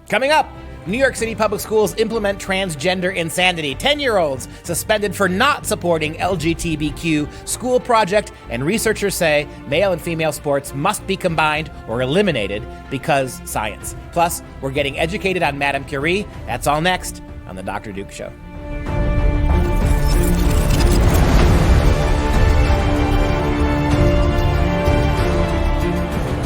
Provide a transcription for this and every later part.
Coming up, New York City public schools implement transgender insanity. 10-year-olds suspended for not supporting LGBTQ school project, and researchers say male and female sports must be combined or eliminated because science. Plus, we're getting educated on Madame Curie. That's all next on The Dr. Duke Show.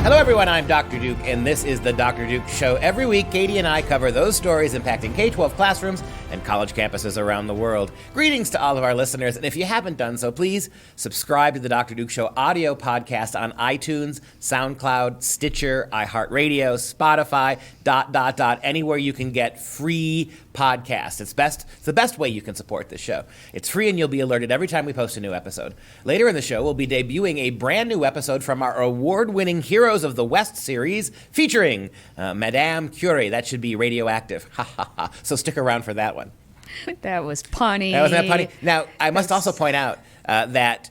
Hello, everyone. I'm Dr. Duke, and this is The Dr. Duke Show. Every week, Katie and I cover those stories impacting K-12 classrooms and college campuses around the world. Greetings to all of our listeners, and if you haven't done so, please subscribe to The Dr. Duke Show audio podcast on iTunes, SoundCloud, Stitcher, iHeartRadio, Spotify, anywhere you can get free podcasts. It's the best way you can support this show. It's free, and you'll be alerted every time we post a new episode. Later in the show, we'll be debuting a brand new episode from our award-winning Heroes of the West series featuring Madame Curie. That should be radioactive. Ha ha ha. So stick around for that one. That was punny. That wasn't that punny. Now, I must also point out that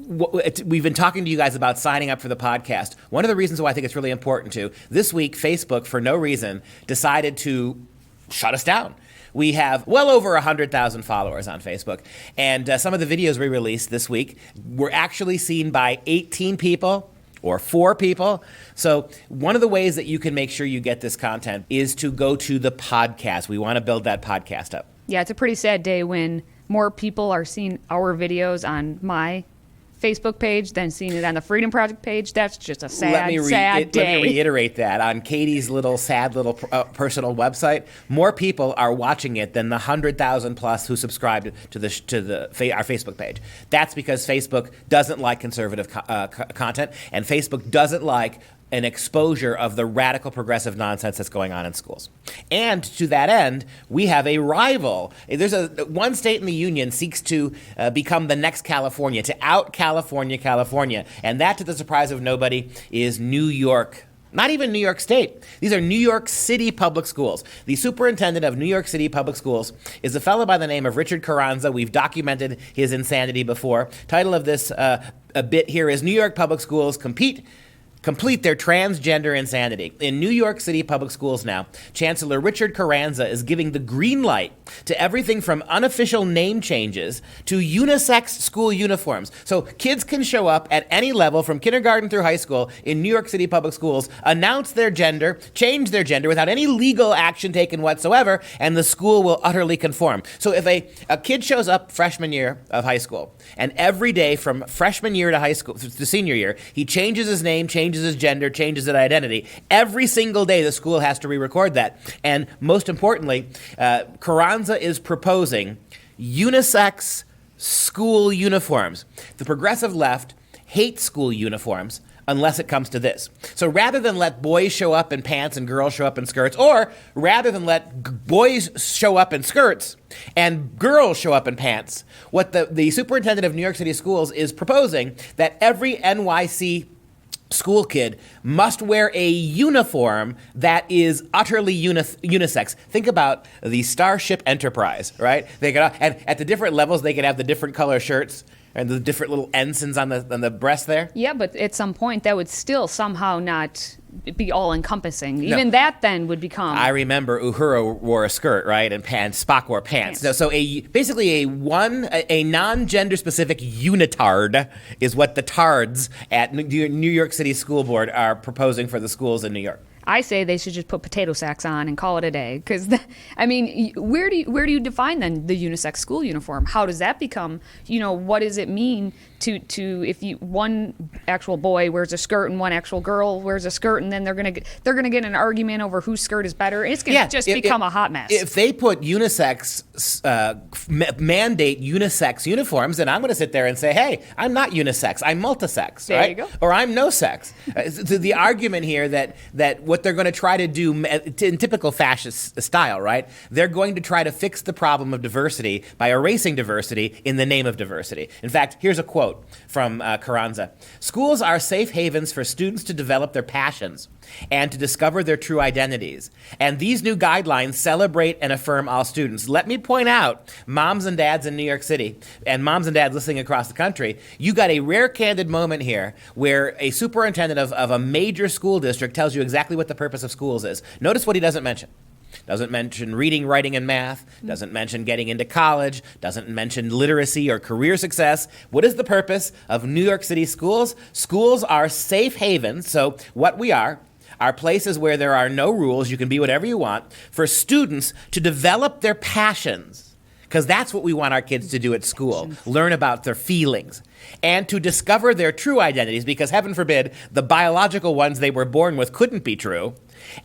we've been talking to you guys about signing up for the podcast. One of the reasons why I think it's really important to, this week, Facebook, for no reason, decided to shut us down. We have well over 100,000 followers on Facebook, and some of the videos we released this week were actually seen by 18 people or 4 people. So one of the ways that you can make sure you get this content is to go to the podcast. We want to build that podcast up. Yeah, it's a pretty sad day when more people are seeing our videos on my Facebook page than seeing it on the Freedom Project page. That's just a sad day. Let me reiterate that. On Katie's sad little personal website, more people are watching it than the 100,000 plus who subscribed to our Facebook page. That's because Facebook doesn't like conservative content, and Facebook doesn't like an exposure of the radical progressive nonsense that's going on in schools. And to that end, we have a rival. There's one state in the union seeks to become the next California, to out California. And that, to the surprise of nobody, is New York. Not even New York State. These are New York City public schools. The superintendent of New York City public schools is a fellow by the name of Richard Carranza. We've documented his insanity before. Title of this a bit here is New York Public Schools Complete their transgender insanity. In New York City public schools now, Chancellor Richard Carranza is giving the green light to everything from unofficial name changes to unisex school uniforms. So kids can show up at any level from kindergarten through high school in New York City public schools, announce their gender, change their gender without any legal action taken whatsoever, and the school will utterly conform. So if a kid shows up freshman year of high school, and every day from freshman year to high school to senior year, he changes his name, changes his gender, changes his identity. Every single day, the school has to re-record that. And most importantly, Carranza is proposing unisex school uniforms. The progressive left hates school uniforms unless it comes to this. So rather than let boys show up in pants and girls show up in skirts, or rather than let boys show up in skirts and girls show up in pants, what the superintendent of New York City schools is proposing that every NYC school kid must wear a uniform that is utterly unisex. Think about the Starship Enterprise, right? And at the different levels, they could have the different color shirts and the different little ensigns on the breast there. Yeah, but at some point, that would still somehow not be all-encompassing. Even that then would become... I remember Uhura wore a skirt, right? And Spock wore pants. So basically a non-gender specific unitard is what the tards at New York City School Board are proposing for the schools in New York. I say they should just put potato sacks on and call it a day. Because, where do you define then the unisex school uniform? How does that become, what does it mean to if one actual boy wears a skirt and one actual girl wears a skirt, and then they're gonna get in an argument over whose skirt is better? It's gonna become a hot mess. If they put unisex, mandate unisex uniforms, then I'm gonna sit there and say, hey, I'm not unisex, I'm multisex, there right? You go. Or I'm no sex. The argument here that what they're going to try to do in typical fascist style, right? They're going to try to fix the problem of diversity by erasing diversity in the name of diversity. In fact, here's a quote from Carranza. Schools are safe havens for students to develop their passions. and to discover their true identities. And these new guidelines celebrate and affirm all students. Let me point out, moms and dads in New York City, and moms and dads listening across the country, you got a rare candid moment here where a superintendent of a major school district tells you exactly what the purpose of schools is. Notice what he doesn't mention. Doesn't mention reading, writing, and math, doesn't mention getting into college, doesn't mention literacy or career success. What is the purpose of New York City schools? Schools are safe havens, so what we are places where there are no rules, you can be whatever you want, for students to develop their passions, because that's what we want our kids to do at school, learn about their feelings, and to discover their true identities, because heaven forbid, the biological ones they were born with couldn't be true.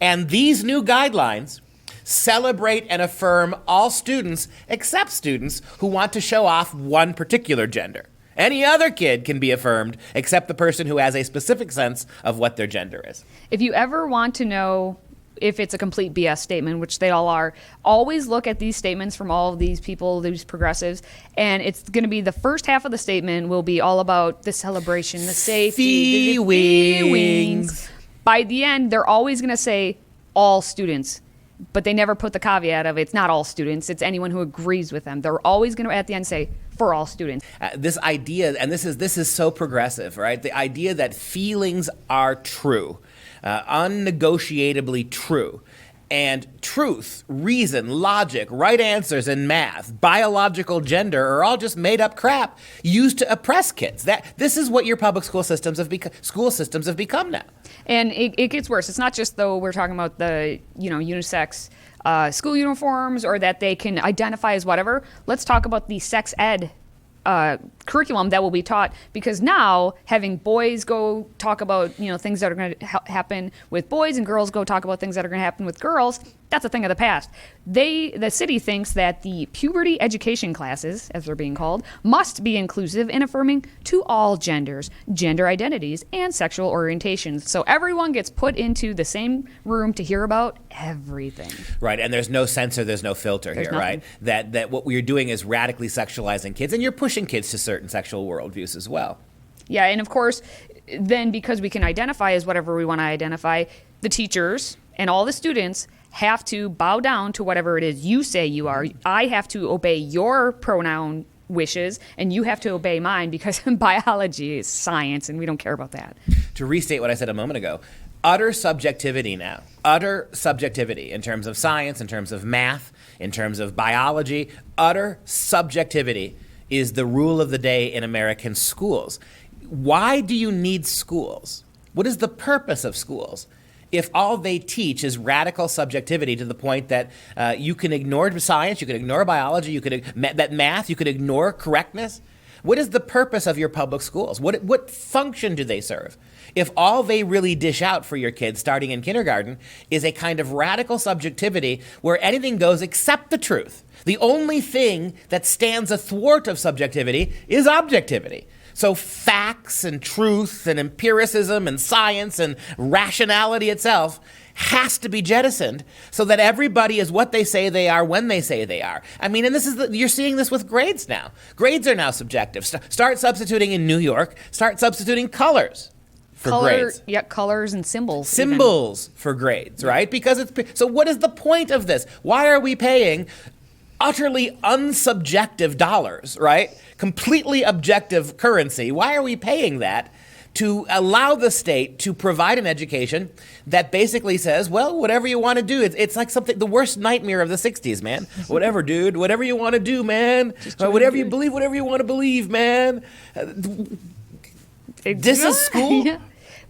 And these new guidelines celebrate and affirm all students except students who want to show off one particular gender. Any other kid can be affirmed except the person who has a specific sense of what their gender is. If you ever want to know if it's a complete BS statement, which they all are, always look at these statements from all of these people, these progressives, and it's going to be the first half of the statement will be all about the celebration, the safety, the wings. By the end, they're always going to say all students. But they never put the caveat of it's not all students, it's anyone who agrees with them. They're always going to, at the end, say, for all students. This idea, and this is so progressive, right? The idea that feelings are true, unnegotiably true. And truth, reason, logic, right answers, and math, biological gender are all just made up crap used to oppress kids. This is what your public school systems have become now. And it gets worse. It's not just though we're talking about the unisex school uniforms or that they can identify as whatever. Let's talk about the sex ed curriculum that will be taught, because now having boys go talk about things that are going to happen with boys and girls go talk about things that are going to happen with girls, that's a thing of the past. The city thinks that the puberty education classes, as they're being called, must be inclusive and affirming to all genders, gender identities, and sexual orientations. So everyone gets put into the same room to hear about everything. Right, and there's no censor, there's no filter here, right? That what we're doing is radically sexualizing kids, and you're pushing kids to certain sexual worldviews as well. Yeah, and of course, then because we can identify as whatever we want to identify, the teachers and all the students have to bow down to whatever it is you say you are. I have to obey your pronoun wishes, and you have to obey mine, because biology is science, and we don't care about that. To restate what I said a moment ago, utter subjectivity now. Utter subjectivity in terms of science, in terms of math, in terms of biology. Utter subjectivity is the rule of the day in American schools. Why do you need schools? What is the purpose of schools if all they teach is radical subjectivity to the point that you can ignore science, you can ignore biology, you could math, you could ignore correctness? What is the purpose of your public schools? What function do they serve? If all they really dish out for your kids starting in kindergarten is a kind of radical subjectivity where anything goes except the truth. The only thing that stands athwart of subjectivity is objectivity. So facts and truth and empiricism and science and rationality itself has to be jettisoned so that everybody is what they say they are when they say they are. I mean, and you're seeing this with grades now. Grades are now subjective. Start substituting in New York. Start substituting colors for grades. Yeah, colors and symbols. Symbols for grades, right? Because so what is the point of this? Why are we paying utterly unsubjective dollars, right? Completely objective currency. Why are we paying that to allow the state to provide an education that basically says, well, whatever you want to do? It's like the worst nightmare of the 60s, man. Whatever, dude. Whatever you want to do, man. Whatever you believe, whatever you want to believe, man. This is school? Yeah.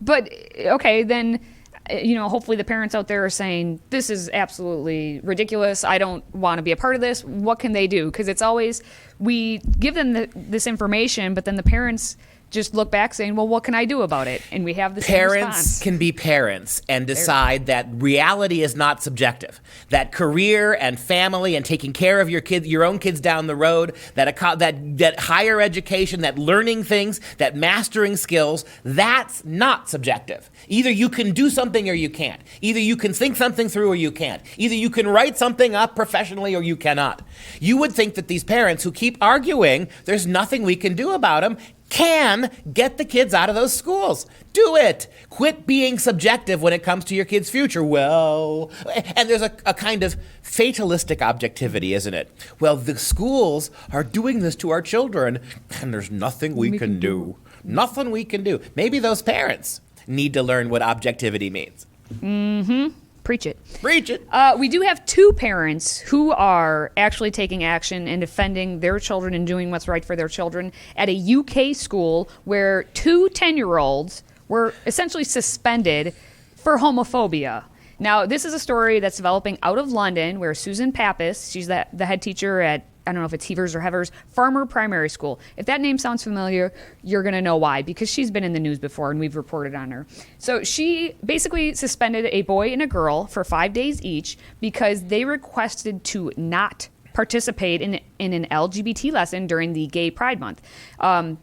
But, okay, then, hopefully the parents out there are saying, this is absolutely ridiculous. I don't want to be a part of this. What can they do? Because it's always, we give them this information, but then the parents just look back saying, well, what can I do about it? And we have the same response. Parents can be parents and decide that reality is not subjective, that career and family and taking care of your own kids down the road, that higher education, that learning things, that mastering skills, that's not subjective. Either you can do something or you can't. Either you can think something through or you can't. Either you can write something up professionally or you cannot. You would think that these parents who keep arguing there's nothing we can do about them can get the kids out of those schools. Do it. Quit being subjective when it comes to your kid's future. Well, and there's a kind of fatalistic objectivity, isn't it? Well, the schools are doing this to our children, and there's nothing we can do. Nothing we can do. Maybe those parents need to learn what objectivity means. Mm-hmm. Preach it. Preach it. We do have two parents who are actually taking action and defending their children and doing what's right for their children at a UK school where two 10-year-olds were essentially suspended for homophobia. Now, this is a story that's developing out of London where Susan Pappas, she's the head teacher at, I don't know if it's Heavers or Hevers, Farmer Primary School. If that name sounds familiar, you're going to know why, because she's been in the news before and we've reported on her. So she basically suspended a boy and a girl for 5 days each because they requested to not participate in an LGBT lesson during the Gay Pride Month.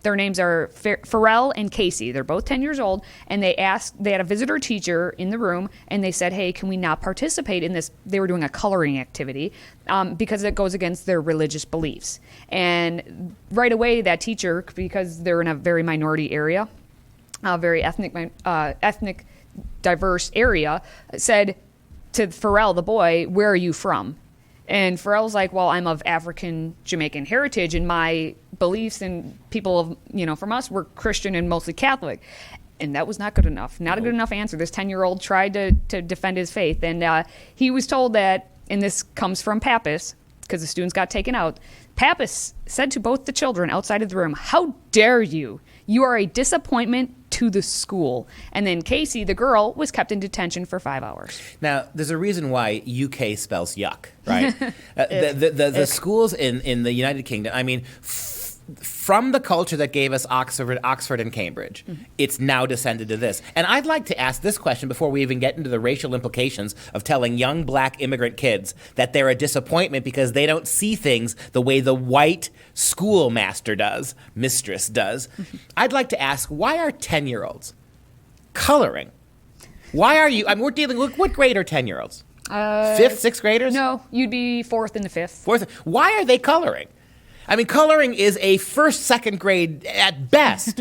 Their names are Pharrell and Casey. They're both 10 years old, and they had a visitor teacher in the room, and they said, hey, can we not participate in this? They were doing a coloring activity because it goes against their religious beliefs. And right away, that teacher, because they're in a very minority area, a very ethnic diverse area, said to Pharrell, the boy, where are you from? And Pharrell's like, well, I'm of African Jamaican heritage, and my beliefs and people of, from us were Christian and mostly Catholic. And that was not good enough. Not a good enough answer. This 10-year-old tried to defend his faith. And he was told that, and this comes from Pappas, because the students got taken out. Pappas said to both the children outside of the room, how dare you? You are a disappointment to the school. And then Casey, the girl, was kept in detention for 5 hours. Now, there's a reason why UK spells yuck, right? The schools in the United Kingdom, I mean, from the culture that gave us Oxford and Cambridge, it's now descended to this. And I'd like to ask this question before we even get into the racial implications of telling young black immigrant kids that they're a disappointment because they don't see things the way the white schoolmaster does, mistress does. I'd like to ask, why are 10-year-olds coloring? Why are you, we're dealing with, what grade are 10-year-olds? Fifth, sixth graders? No, you'd be fourth and the fifth. Fourth. Why are they coloring? I mean, coloring is a first, second grade, at best,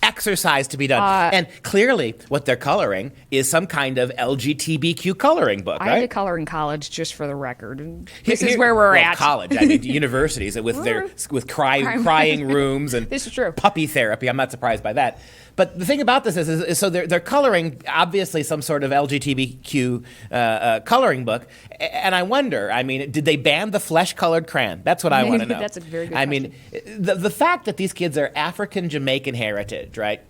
exercise to be done. And clearly, what they're coloring is some kind of LGBTQ coloring book, right? I had to color in college, just for the record. This is where we're at. College, I mean, universities with crying rooms and this is true. Puppy therapy. I'm not surprised by that. But the thing about this is so they're coloring, obviously, some sort of LGBTQ coloring book. And I wonder, I mean, did they ban the flesh-colored crayon? That's what I want to know. That's a very good question. I mean, the fact that these kids are African Jamaican heritage, right?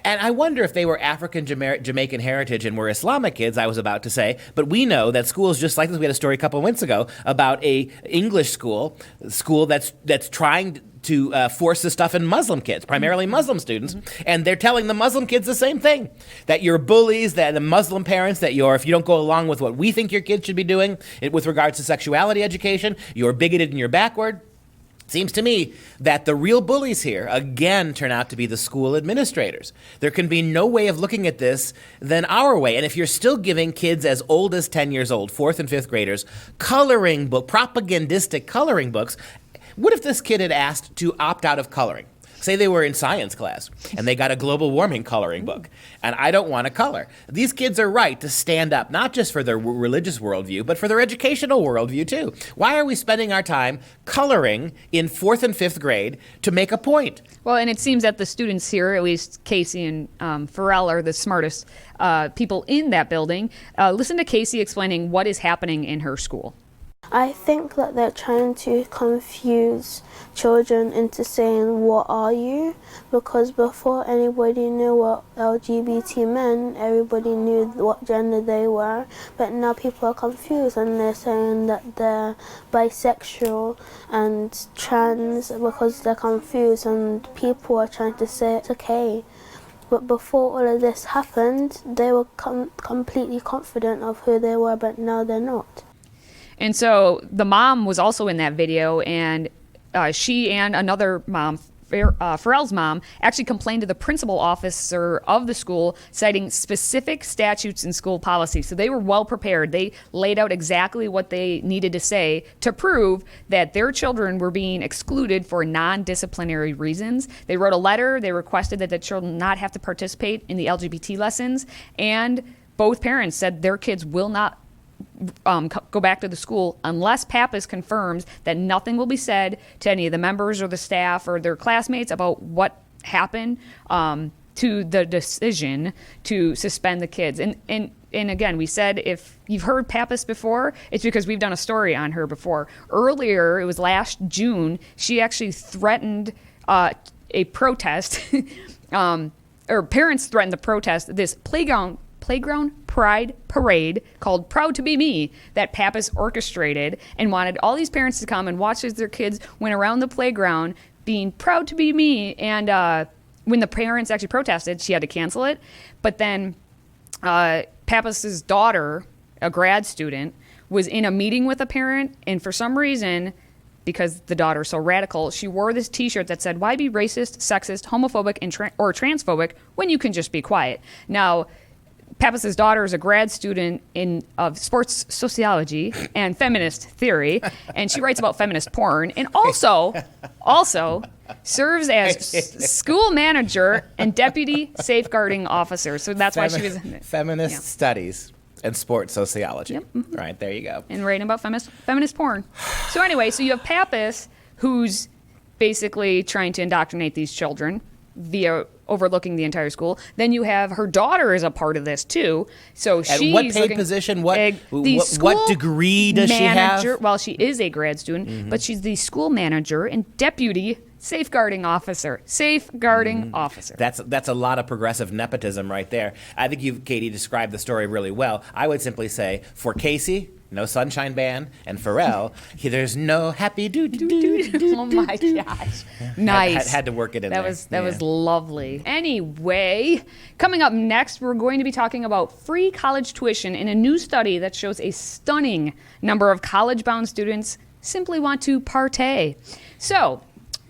And I wonder if they were African Jamaican heritage and were Islamic kids, I was about to say. But we know that schools just like this. We had a story a couple of months ago about a English school that's trying to force this stuff in Muslim kids, primarily Muslim students, and they're telling the Muslim kids the same thing, that you're bullies, that the Muslim parents, that if you don't go along with what we think your kids should be doing with regards to sexuality education, you're bigoted and you're backward. Seems to me that the real bullies here, again, turn out to be the school administrators. There can be no way of looking at this than our way. And if you're still giving kids as old as 10 years old, fourth and fifth graders, propagandistic coloring books, what if this kid had asked to opt out of coloring? Say they were in science class and they got a global warming coloring book, and I don't want to color. These kids are right to stand up, not just for their religious worldview, but for their educational worldview too. Why are we spending our time coloring in fourth and fifth grade to make a point? Well, and it seems that the students here, at least Casey and Pharrell, are the smartest people in that building. Listen to Casey explaining what is happening in her school. I think that they're trying to confuse children into saying, what are you? Because before anybody knew what LGBT meant, everybody knew what gender they were. But now people are confused and they're saying that they're bisexual and trans because they're confused, and people are trying to say it's okay. But before all of this happened, they were completely confident of who they were, but now they're not. And so the mom was also in that video, and she and another mom, Pharrell's mom actually complained to the principal officer of the school, citing specific statutes and school policy. So they were well prepared. They laid out exactly what they needed to say to prove that their children were being excluded for non-disciplinary reasons. They wrote a letter. They requested that the children not have to participate in the LGBT lessons. And both parents said their kids will not go back to the school unless Pappas confirms that nothing will be said to any of the members or the staff or their classmates about what happened to the decision to suspend the kids. And again, we said if you've heard Pappas before, it's because we've done a story on her before. Earlier, it was last June, she actually threatened a protest, or parents threatened to protest this playground pride parade called Proud to Be Me that Pappas orchestrated and wanted all these parents to come and watch as their kids went around the playground being proud to be me. And when the parents actually protested, she had to cancel it. But then Pappas's daughter, a grad student, was in a meeting with a parent, and for some reason, because the daughter's so radical, she wore this T-shirt that said, "Why be racist, sexist, homophobic, and or transphobic when you can just be quiet?" Now, Pappas's daughter is a grad student of sports sociology and feminist theory, and she writes about feminist porn, and also serves as school manager and deputy safeguarding officer. So that's why she was feminist studies and sports sociology. Yep. Mm-hmm. Right, there you go. And writing about feminist porn. So anyway, so you have Pappas, who's basically trying to indoctrinate these children via overlooking the entire school. Then you have her daughter is a part of this too. So she's what paid position? What degree does she have? Well, she is a grad student, but she's the school manager and deputy safeguarding officer. Officer. That's a lot of progressive nepotism right there. I think Katie, described the story really well. I would simply say, for Casey, no Sunshine Band, and Pharrell, there's no happy do. Oh my gosh. Nice. Had to work it in there. That was lovely. Anyway, coming up next, we're going to be talking about free college tuition in a new study that shows a stunning number of college-bound students simply want to partay. So,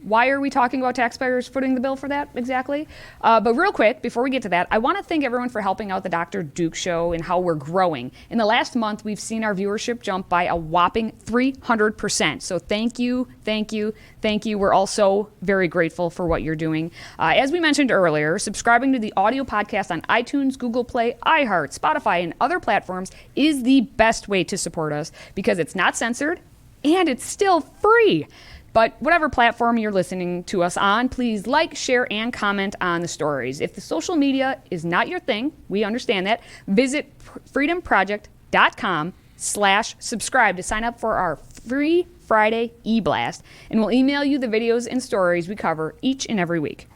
why are we talking about taxpayers footing the bill for that exactly? But real quick, before we get to that, I want to thank everyone for helping out the Dr. Duke Show and how we're growing. In the last month, we've seen our viewership jump by a whopping 300%. So thank you. We're all so very grateful for what you're doing. As we mentioned earlier, subscribing to the audio podcast on iTunes, Google Play, iHeart, Spotify, and other platforms is the best way to support us because it's not censored and it's still free. But whatever platform you're listening to us on, please like, share, and comment on the stories. If the social media is not your thing, we understand that. Visit freedomproject.com/subscribe to sign up for our free Friday e-blast, and we'll email you the videos and stories we cover each and every week.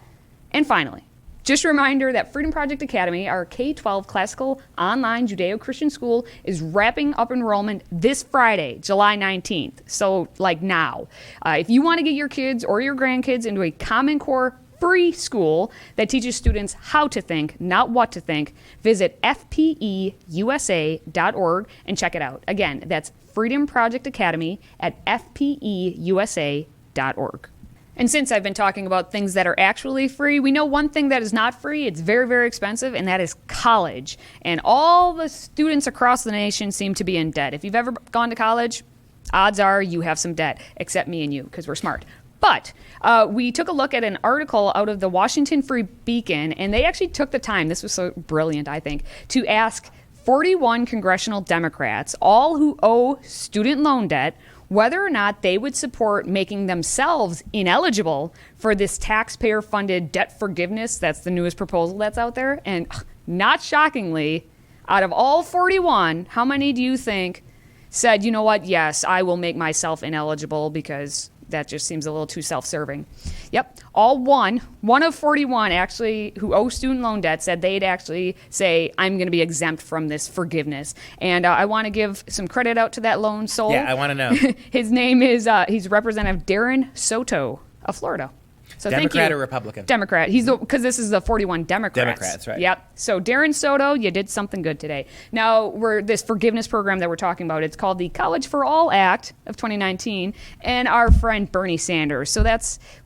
And finally, just a reminder that Freedom Project Academy, our K-12 classical online Judeo-Christian school, is wrapping up enrollment this Friday, July 19th. So, like now. If you want to get your kids or your grandkids into a Common Core free school that teaches students how to think, not what to think, visit fpeusa.org and check it out. Again, that's Freedom Project Academy at fpeusa.org. And since I've been talking about things that are actually free, we know one thing that is not free. It's very, very expensive, and that is college. And all the students across the nation seem to be in debt. If you've ever gone to college, odds are you have some debt, except me and you, because we're smart. But we took a look at an article out of the Washington Free Beacon, and they actually took the time, this was so brilliant, I think, to ask 41 congressional Democrats, all who owe student loan debt, whether or not they would support making themselves ineligible for this taxpayer-funded debt forgiveness. That's the newest proposal that's out there. And not shockingly, out of all 41, how many do you think said, you know what, yes, I will make myself ineligible because that just seems a little too self-serving? Yep, all one of 41 actually who owe student loan debt said they'd actually say, I'm going to be exempt from this forgiveness. And I want to give some credit out to that lone soul. Yeah, I want to know. His name is, he's Representative Darren Soto of Florida. So thank you. Democrat or Republican? Democrat. Because this is the 41 Democrats. Democrats, right. Yep. So Darren Soto, you did something good today. Now, this forgiveness program that we're talking about, it's called the College for All Act of 2019, and our friend Bernie Sanders. So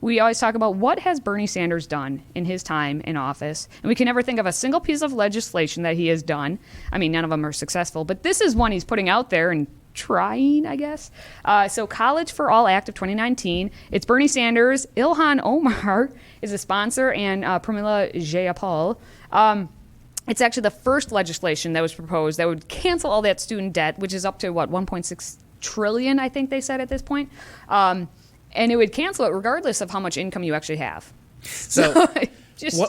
we always talk about what has Bernie Sanders done in his time in office, and we can never think of a single piece of legislation that he has done. I mean, none of them are successful, but this is one he's putting out there and trying, I guess. So College for All Act of 2019. It's Bernie Sanders. Ilhan Omar is a sponsor, and Pramila Jayapal. It's actually the first legislation that was proposed that would cancel all that student debt, which is up to, 1.6 trillion, I think they said at this point. And it would cancel it regardless of how much income you actually have. So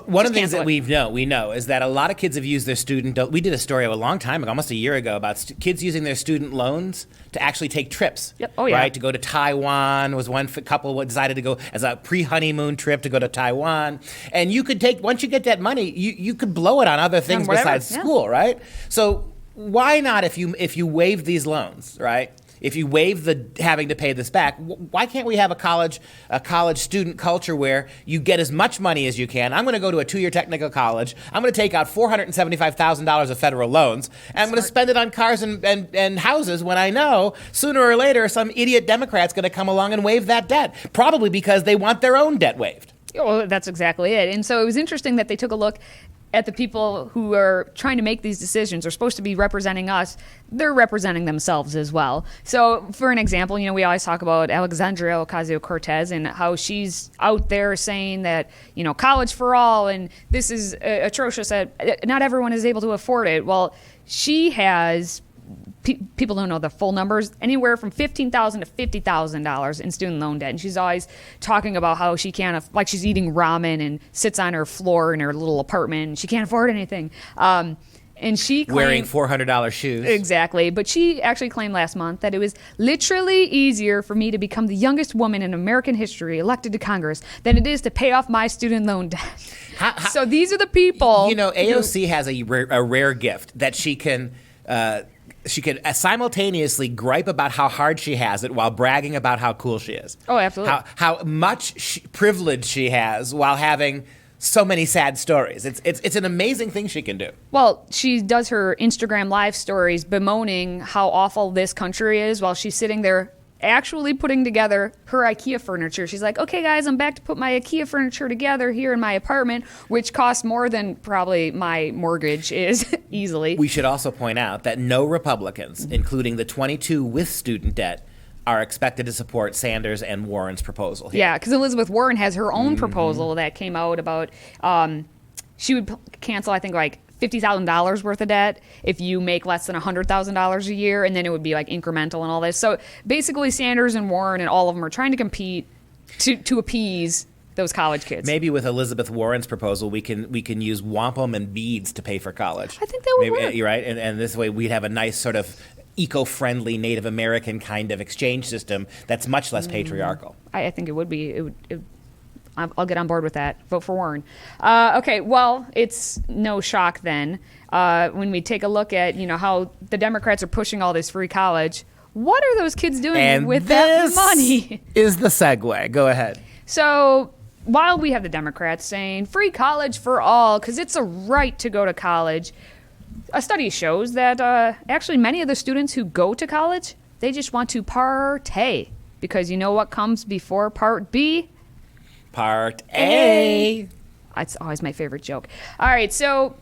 one of the things cancel that we know is that a lot of kids have used their student. We did a story a long time ago, almost a year ago, about kids using their student loans to actually take trips. Yep. Oh, yeah. Right, to go to Taiwan was one couple decided to go as a pre-honeymoon trip to go to Taiwan, and you could once you get that money, you could blow it on other things besides school, right? So why not if you waive these loans, right? If you waive the having to pay this back, why can't we have a college student culture where you get as much money as you can? I'm going to go to a 2-year technical college. I'm going to take out $475,000 of federal loans, and I'm going to spend it on cars and houses when I know sooner or later some idiot Democrat's going to come along and waive that debt, probably because they want their own debt waived. Well, that's exactly it. And so it was interesting that they took a look at the people who are trying to make these decisions, are supposed to be representing us. They're representing themselves as well. So for an example, we always talk about Alexandria Ocasio-Cortez and how she's out there saying that, college for all, and this is atrocious, that not everyone is able to afford it. Well, she has people don't know the full numbers, anywhere from $15,000 to $50,000 in student loan debt. And she's always talking about how she can't, she's eating ramen and sits on her floor in her little apartment and she can't afford anything. And she wearing $400 shoes. Exactly. But she actually claimed last month that it was literally easier for me to become the youngest woman in American history elected to Congress than it is to pay off my student loan debt. So these are the people. AOC has a rare gift that she can simultaneously gripe about how hard she has it while bragging about how cool she is. Oh, absolutely. How much privilege she has while having so many sad stories. It's an amazing thing she can do. Well, she does her Instagram live stories bemoaning how awful this country is while she's sitting there actually putting together her IKEA furniture. She's like, okay, guys, I'm back to put my IKEA furniture together here in my apartment, which costs more than probably my mortgage is easily. We should also point out that no Republicans, including the 22 with student debt, are expected to support Sanders and Warren's proposal here. Yeah, because Elizabeth Warren has her own proposal that came out about she would cancel, I think, $50,000 worth of debt if you make less than $100,000 a year, and then it would be incremental and all this. So basically Sanders and Warren and all of them are trying to compete to appease those college kids. Maybe with Elizabeth Warren's proposal, we can use wampum and beads to pay for college. I think that would work. You're right, and this way we'd have a nice sort of eco-friendly Native American kind of exchange system that's much less patriarchal. I think it would be. I'll get on board with that. Vote for Warren. Okay, well, it's no shock then when we take a look at how the Democrats are pushing all this free college. What are those kids doing with that money? Is the segue. Go ahead. So while we have the Democrats saying free college for all because it's a right to go to college, a study shows that actually many of the students who go to college, they just want to partay because you know what comes before Part B? Part A. That's always my favorite joke. All right, so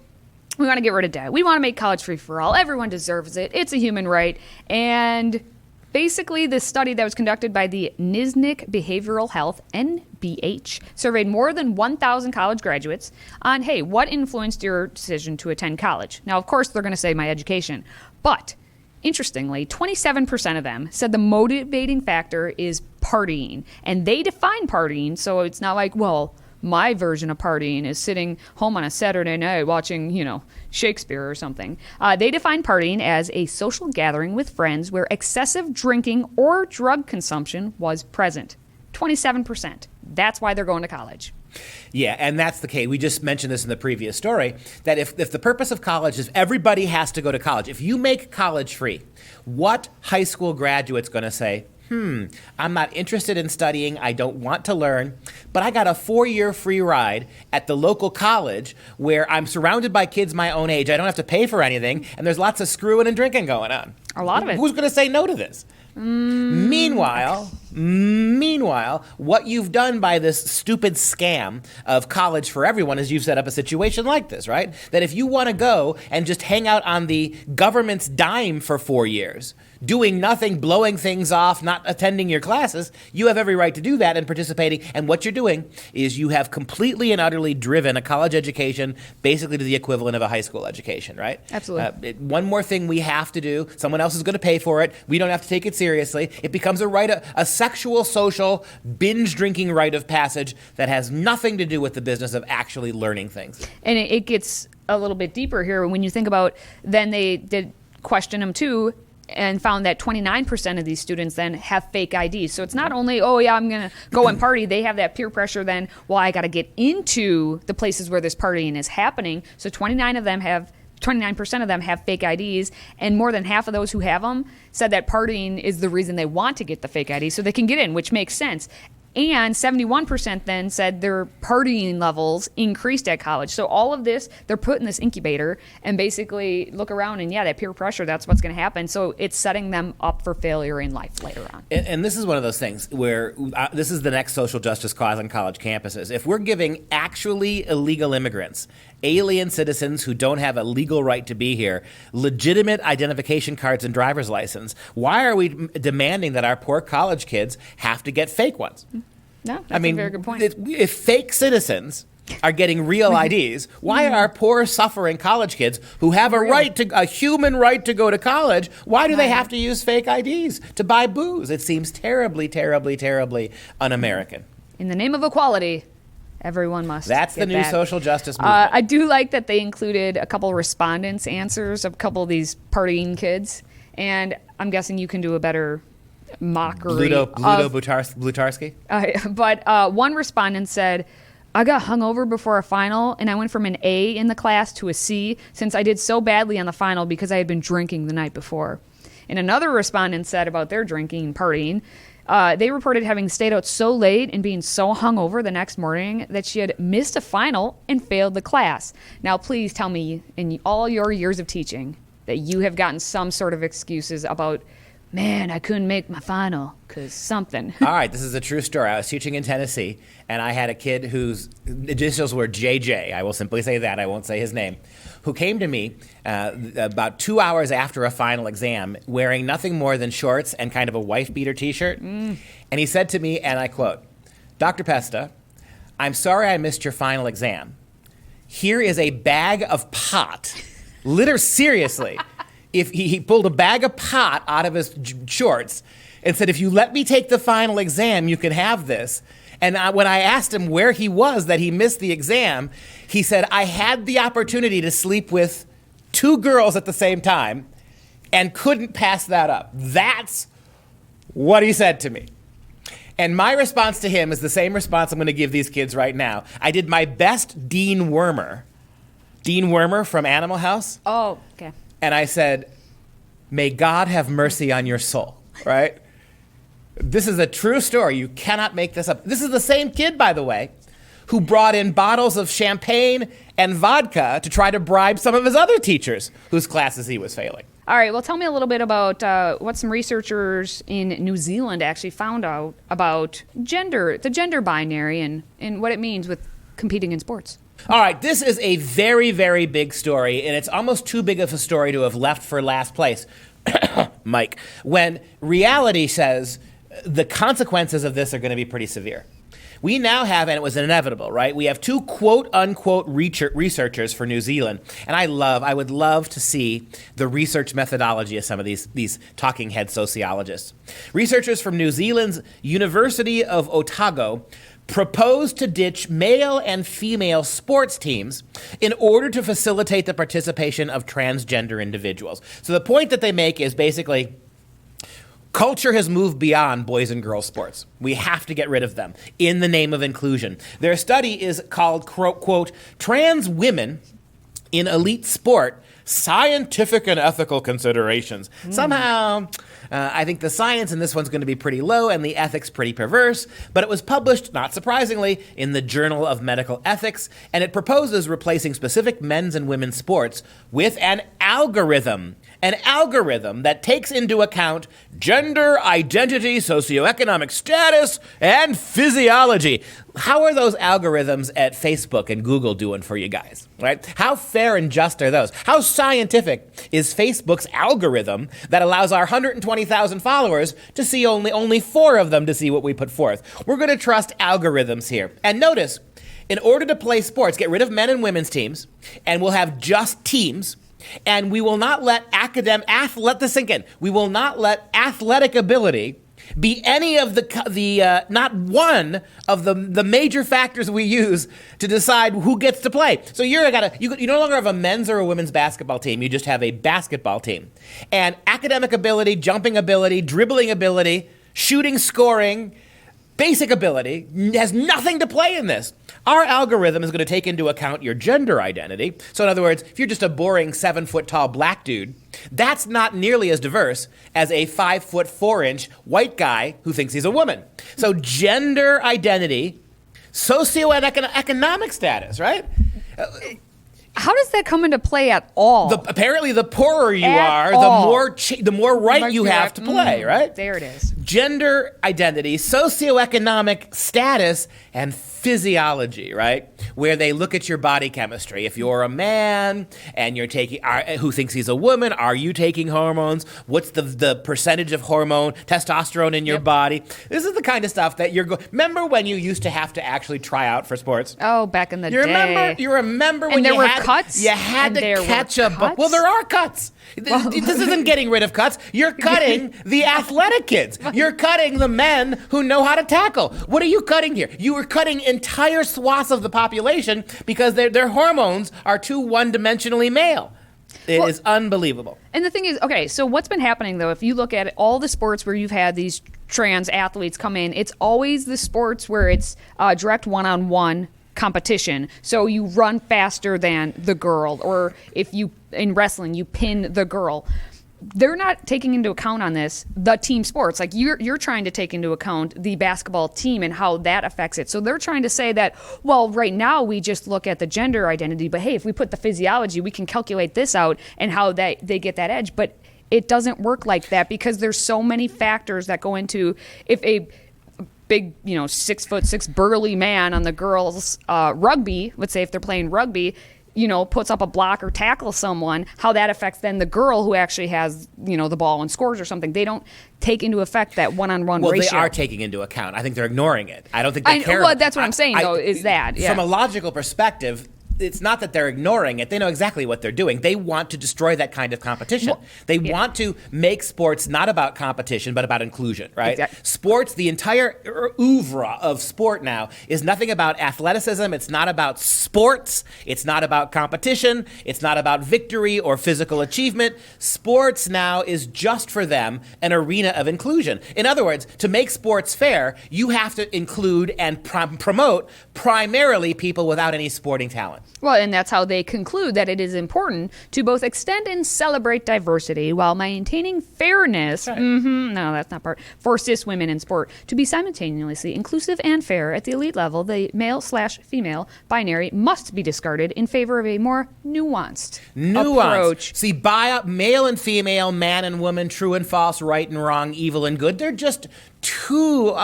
we want to get rid of debt. We want to make college free for all. Everyone deserves it. It's a human right. And basically, this study that was conducted by the Nizhnik Behavioral Health, NBH, surveyed more than 1,000 college graduates on, hey, what influenced your decision to attend college? Now, of course, they're going to say my education. But interestingly, 27% of them said the motivating factor is partying. And they define partying, so it's not like, well, my version of partying is sitting home on a Saturday night watching, Shakespeare or something. They define partying as a social gathering with friends where excessive drinking or drug consumption was present. 27%. That's why they're going to college. Yeah, and that's the case. We just mentioned this in the previous story, that if the purpose of college is everybody has to go to college, if you make college free, what high school graduate's going to say, I'm not interested in studying, I don't want to learn, but I got a 4-year free ride at the local college where I'm surrounded by kids my own age, I don't have to pay for anything, and there's lots of screwing and drinking going on. A lot of it. Who's going to say no to this? Meanwhile, what you've done by this stupid scam of college for everyone is you've set up a situation like this, right? That if you want to go and just hang out on the government's dime for 4 years, doing nothing, blowing things off, not attending your classes, you have every right to do that and participating. And what you're doing is you have completely and utterly driven a college education basically to the equivalent of a high school education, right? Absolutely. One more thing we have to do, someone else is going to pay for it, we don't have to take it seriously. It becomes a rite, a sexual, social, binge drinking rite of passage that has nothing to do with the business of actually learning things. And it gets a little bit deeper here when you think about, then they did question them too, and found that 29% of these students then have fake IDs. So it's not only, oh yeah, I'm going to go and party. They have that peer pressure then, well, I got to get into the places where this partying is happening. So 29% of them have fake IDs, and more than half of those who have them said that partying is the reason they want to get the fake ID so they can get in, which makes sense. And 71% then said their partying levels increased at college. So all of this, they're put in this incubator and basically look around and that peer pressure, that's what's going to happen. So it's setting them up for failure in life later on. And this is one of those things where this is the next social justice cause on college campuses. If we're giving actually illegal immigrants, alien citizens who don't have a legal right to be here, legitimate identification cards and driver's license, why are we demanding that our poor college kids have to get fake ones? No, that's a very good point. If fake citizens are getting real IDs, why are poor suffering college kids who have a human right to go to college, why do they have to use fake IDs to buy booze? It seems terribly, terribly, terribly un-American. In the name of equality, everyone must. That's the new that. social justice movement. I do like that they included a couple respondents' answers of a couple of these partying kids, and I'm guessing you can do a better mockery. Blutarski? But one respondent said, I got hungover before a final, and I went from an A in the class to a C since I did so badly on the final because I had been drinking the night before. And another respondent said about their drinking and partying, they reported having stayed out so late and being so hungover the next morning that she had missed a final and failed the class. Now, please tell me, in all your years of teaching, that you have gotten some sort of excuses about, man, I couldn't make my final because something. All right, this is a true story. I was teaching in Tennessee, and I had a kid whose initials were JJ. I will simply say that. I won't say his name. Who came to me about 2 hours after a final exam wearing nothing more than shorts and kind of a wife-beater T-shirt. And he said to me, and I quote, Dr. Pesta, I'm sorry I missed your final exam. Here is a bag of pot. Seriously. If he pulled a bag of pot out of his shorts and said, if you let me take the final exam, you can have this. And when I asked him where he was that he missed the exam, he said, I had the opportunity to sleep with 2 girls at the same time and couldn't pass that up. That's what he said to me. And my response to him is the same response I'm going to give these kids right now. I did my best Dean Wormer from Animal House. Oh, okay. And I said, may God have mercy on your soul, right? This is a true story. You cannot make this up. This is the same kid, by the way, who brought in bottles of champagne and vodka to try to bribe some of his other teachers whose classes he was failing. All right, well, tell me a little bit about what some researchers in New Zealand actually found out about gender, the gender binary, and what it means with competing in sports. All right, this is a very, very big story, and it's almost too big of a story to have left for last place, Mike, when reality says the consequences of this are going to be pretty severe. We now have, and it was inevitable, right? We have 2 quote-unquote researchers for New Zealand, and I would love to see the research methodology of some of these talking head sociologists. Researchers from New Zealand's University of Otago proposed to ditch male and female sports teams in order to facilitate the participation of transgender individuals. So the point that they make is basically, culture has moved beyond boys and girls sports. We have to get rid of them in the name of inclusion. Their study is called, quote, Trans Women in Elite Sport, Scientific and Ethical Considerations. Somehow, I think the science in this one's going to be pretty low and the ethics pretty perverse, but it was published, not surprisingly, in the Journal of Medical Ethics, and it proposes replacing specific men's and women's sports with an algorithm that takes into account gender, identity, socioeconomic status, and physiology. How are those algorithms at Facebook and Google doing for you guys, right? How fair and just are those? How scientific is Facebook's algorithm that allows our 120,000 followers to see only 4 of them to see what we put forth? We're going to trust algorithms here. And notice, in order to play sports, get rid of men and women's teams, and we'll have just teams. And we will not let let this sink in. We will not let athletic ability be any of not one of the major factors we use to decide who gets to play. So you no longer have a men's or a women's basketball team. You just have a basketball team. And academic ability, jumping ability, dribbling ability, shooting, scoring, basic ability has nothing to play in this. Our algorithm is going to take into account your gender identity. So in other words, if you're just a boring 7-foot-tall black dude, that's not nearly as diverse as a 5-foot-4-inch white guy who thinks he's a woman. So gender identity, socioeconomic status, right? How does that come into play at all? Apparently, the poorer you At are, all. the more right you have to play, right? There it is. Gender identity, socioeconomic status, and physiology, right? Where they look at your body chemistry. If you're a man and you're who thinks he's a woman, are you taking hormones? What's the percentage of testosterone in your body? This is the kind of stuff that remember when you used to have to actually try out for sports? Oh, back in the day. You remember when and there were cuts? You had to catch a ball. Well, there are cuts. This isn't getting rid of cuts. You're cutting the athletic kids. You're cutting the men who know how to tackle. What are you cutting here? You are cutting entire swaths of the population because their hormones are too one-dimensionally male. It is unbelievable. And the thing is, okay, so what's been happening, though, if you look at all the sports where you've had these trans athletes come in, it's always the sports where it's direct one-on-one competition. So you run faster than the girl, or if you, in wrestling, you pin the girl. They're not taking into account on this the team sports. Like you're trying to take into account the basketball team and how that affects it. So they're trying to say that, well, right now we just look at the gender identity, but hey, if we put the physiology, we can calculate this out and how they get that edge. But it doesn't work like that because there's so many factors that go into if a big, 6'6" burly man on the girls' rugby, let's say if they're playing rugby, puts up a block or tackles someone, how that affects then the girl who actually has, the ball and scores or something. They don't take into effect that one-on-one ratio. Well, they are taking into account. I think they're ignoring it. I don't think they care. Well, that's what I'm saying, though, is that. Yeah. From a logical perspective, it's not that they're ignoring it. They know exactly what they're doing. They want to destroy that kind of competition. They want to make sports not about competition, but about inclusion, right? Exactly. Sports, the entire oeuvre of sport now is nothing about athleticism. It's not about sports. It's not about competition. It's not about victory or physical achievement. Sports now is just for them an arena of inclusion. In other words, to make sports fair, you have to include and promote primarily people without any sporting talent. Well, and that's how they conclude that it is important to both extend and celebrate diversity while maintaining fairness. Right. No, that's not part. For cis women in sport to be simultaneously inclusive and fair at the elite level, the male/female binary must be discarded in favor of a more nuanced approach. See, male and female, man and woman, true and false, right and wrong, evil and good. They're just too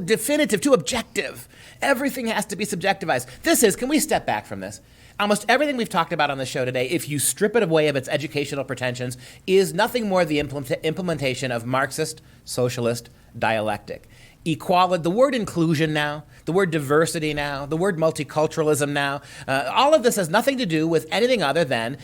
definitive, too objective. Everything has to be subjectivized. Can we step back from this? Almost everything we've talked about on the show today, if you strip it away of its educational pretensions, is nothing more the implementation of Marxist, socialist dialectic. Equality, the word inclusion now, the word diversity now, the word multiculturalism now, all of this has nothing to do with anything other than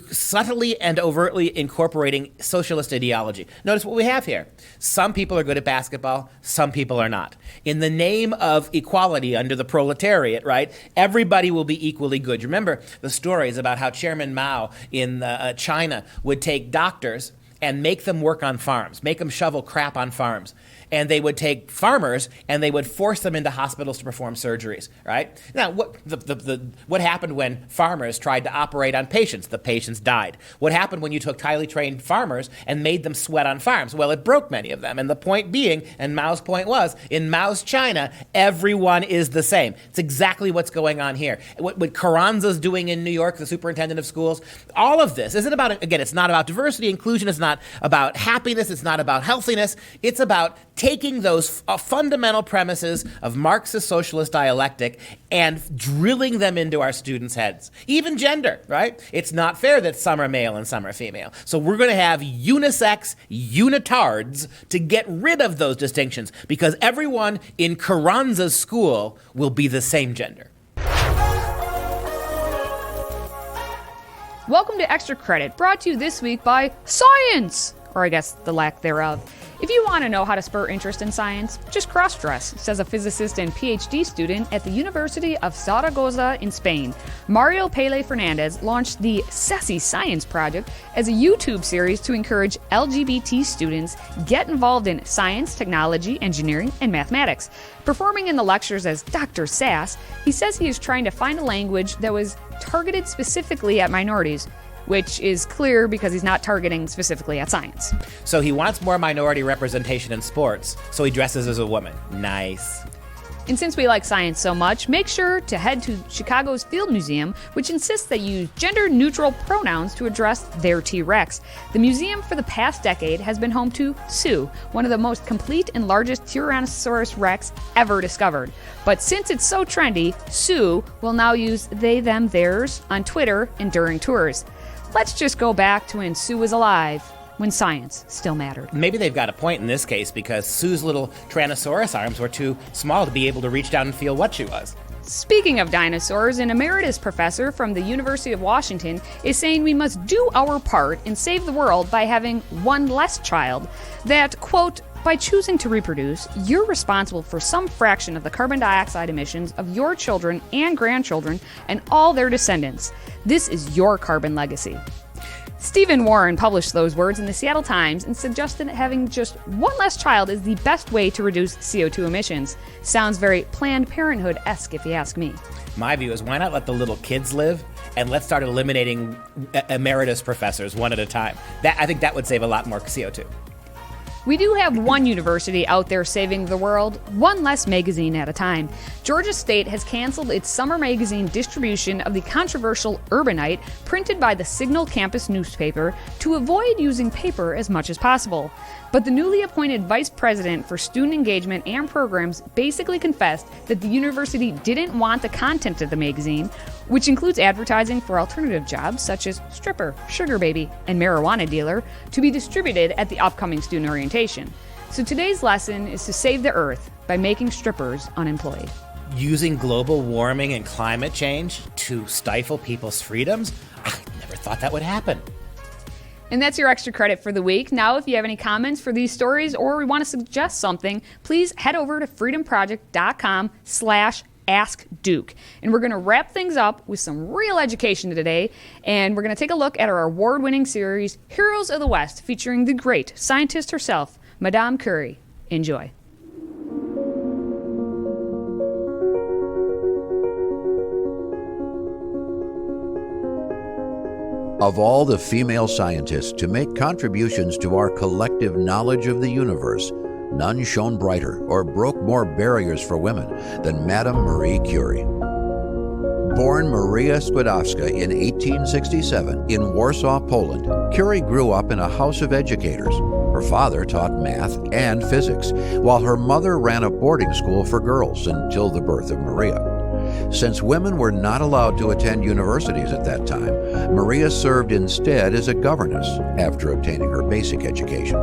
subtly and overtly incorporating socialist ideology. Notice what we have here. Some people are good at basketball, some people are not. In the name of equality under the proletariat, right, everybody will be equally good. You remember the stories about how Chairman Mao in China would take doctors and make them work on farms, make them shovel crap on farms. and they would take farmers and they would force them into hospitals to perform surgeries, right? Now, what happened when farmers tried to operate on patients? The patients died. What happened when you took highly trained farmers and made them sweat on farms? Well, it broke many of them. And the point being, and Mao's point was, in Mao's China, everyone is the same. It's exactly what's going on here. What Carranza's doing in New York, the superintendent of schools, all of this isn't about, again, it's not about diversity, inclusion, it's not about happiness, it's not about healthiness, it's about taking those fundamental premises of Marxist socialist dialectic and drilling them into our students' heads. Even gender, right? It's not fair that some are male and some are female. So we're going to have unisex unitards to get rid of those distinctions, because everyone in Carranza's school will be the same gender. Welcome to Extra Credit, brought to you this week by science, or I guess the lack thereof. If you want to know how to spur interest in science, just cross-dress, says a physicist and PhD student at the University of Zaragoza in Spain. Mario Pele Fernandez launched the Sassy Science Project as a YouTube series to encourage LGBT students get involved in science, technology, engineering, and mathematics. Performing in the lectures as Dr. Sass, he says he is trying to find a language that was targeted specifically at minorities, which is clear because he's not targeting specifically at science. So he wants more minority representation in sports, so he dresses as a woman. Nice. And since we like science so much, make sure to head to Chicago's Field Museum, which insists they use gender-neutral pronouns to address their T-Rex. The museum for the past decade has been home to Sue, one of the most complete and largest Tyrannosaurus Rex ever discovered. But since it's so trendy, Sue will now use they, them, theirs on Twitter and during tours. Let's just go back to when Sue was alive, when science still mattered. Maybe they've got a point in this case, because Sue's little Tyrannosaurus arms were too small to be able to reach down and feel what she was. Speaking of dinosaurs, an emeritus professor from the University of Washington is saying we must do our part and save the world by having one less child. That, quote, by choosing to reproduce, you're responsible for some fraction of the carbon dioxide emissions of your children and grandchildren and all their descendants. This is your carbon legacy. Stephen Warren published those words in the Seattle Times and suggested that having just one less child is the best way to reduce CO2 emissions. Sounds very Planned Parenthood-esque, if you ask me. My view is, why not let the little kids live, and let's start eliminating emeritus professors one at a time. I think that would save a lot more CO2. We do have one university out there saving the world, one less magazine at a time. Georgia State has canceled its summer magazine distribution of the controversial Urbanite, printed by the Signal campus newspaper, to avoid using paper as much as possible. But the newly appointed vice president for student engagement and programs basically confessed that the university didn't want the content of the magazine, which includes advertising for alternative jobs such as stripper, sugar baby, and marijuana dealer, to be distributed at the upcoming student orientation. So today's lesson is to save the earth by making strippers unemployed. Using global warming and climate change to stifle people's freedoms? I never thought that would happen. And that's your extra credit for the week. Now, if you have any comments for these stories or want to suggest something, please head over to freedomproject.com/askduke. And we're going to wrap things up with some real education today. And we're going to take a look at our award-winning series, Heroes of the West, featuring the great scientist herself, Madame Curie. Enjoy. Of all the female scientists to make contributions to our collective knowledge of the universe, none shone brighter or broke more barriers for women than Madame Marie Curie. Born Maria Skłodowska in 1867 in Warsaw, Poland, Curie grew up in a house of educators. Her father taught math and physics, while her mother ran a boarding school for girls until the birth of Maria. Since women were not allowed to attend universities at that time, Maria served instead as a governess after obtaining her basic education.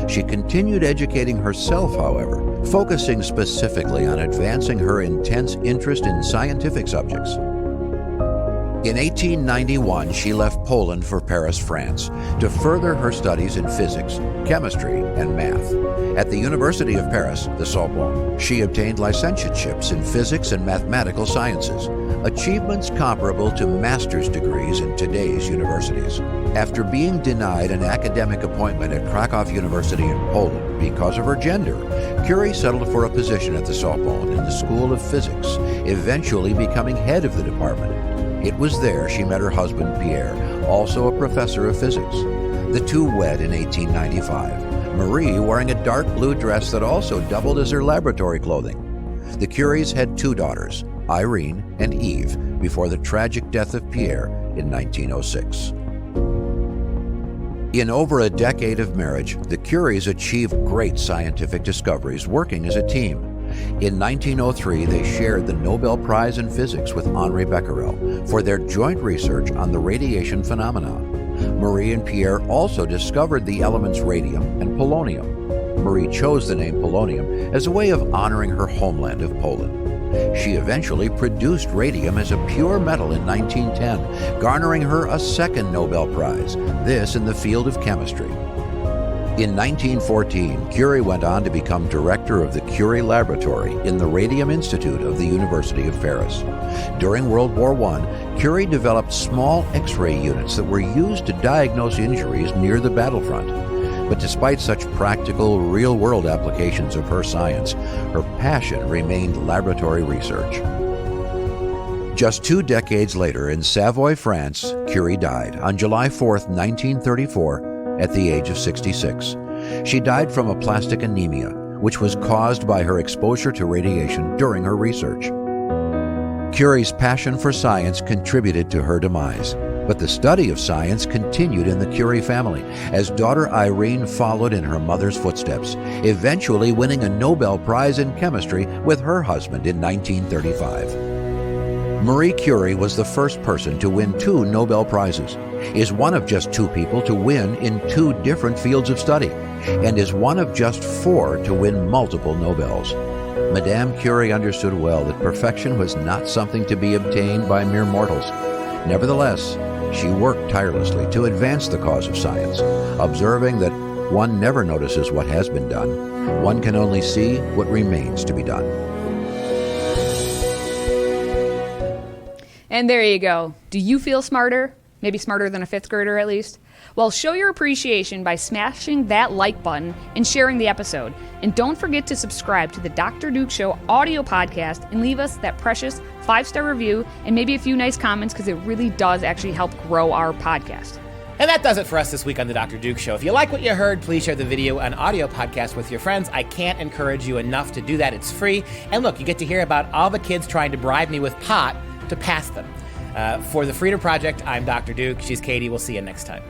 She continued educating herself, however, focusing specifically on advancing her intense interest in scientific subjects. In 1891, she left Poland for Paris, France, to further her studies in physics, chemistry, and math. At the University of Paris, the Sorbonne, she obtained licentiateships in physics and mathematical sciences, achievements comparable to master's degrees in today's universities. After being denied an academic appointment at Krakow University in Poland because of her gender, Curie settled for a position at the Sorbonne in the School of Physics, eventually becoming head of the department. It was there she met her husband Pierre, also a professor of physics. The two wed in 1895, Marie wearing a dark blue dress that also doubled as her laboratory clothing. The Curies had two daughters, Irene and Eve, before the tragic death of Pierre in 1906. In over a decade of marriage, the Curies achieved great scientific discoveries working as a team. In 1903, they shared the Nobel Prize in Physics with Henri Becquerel for their joint research on the radiation phenomena. Marie and Pierre also discovered the elements radium and polonium. Marie chose the name polonium as a way of honoring her homeland of Poland. She eventually produced radium as a pure metal in 1910, garnering her a second Nobel Prize, this in the field of chemistry. In 1914, Curie went on to become director of the Curie Laboratory in the Radium Institute of the University of Paris. During World War I, Curie developed small X-ray units that were used to diagnose injuries near the battlefront. But despite such practical, real-world applications of her science, her passion remained laboratory research. Just 2 decades later, in Savoy, France, Curie died on July 4, 1934, at the age of 66. She died from aplastic anemia, which was caused by her exposure to radiation during her research. Curie's passion for science contributed to her demise, but the study of science continued in the Curie family as daughter Irene followed in her mother's footsteps, eventually winning a Nobel Prize in chemistry with her husband in 1935. Marie Curie was the first person to win 2 Nobel Prizes, is one of just 2 people to win in 2 different fields of study, and is one of just 4 to win multiple Nobels. Madame Curie understood well that perfection was not something to be obtained by mere mortals. Nevertheless, she worked tirelessly to advance the cause of science, observing that one never notices what has been done. One can only see what remains to be done. And there you go. Do you feel smarter? Maybe smarter than a 5th grader at least? Well, show your appreciation by smashing that like button and sharing the episode. And don't forget to subscribe to the Dr. Duke Show audio podcast and leave us that precious 5-star review and maybe a few nice comments, because it really does actually help grow our podcast. And that does it for us this week on the Dr. Duke Show. If you like what you heard, please share the video and audio podcast with your friends. I can't encourage you enough to do that. It's free. And look, you get to hear about all the kids trying to bribe me with pot to pass them. For the Freedom Project, I'm Dr. Duke. She's Katie. We'll see you next time.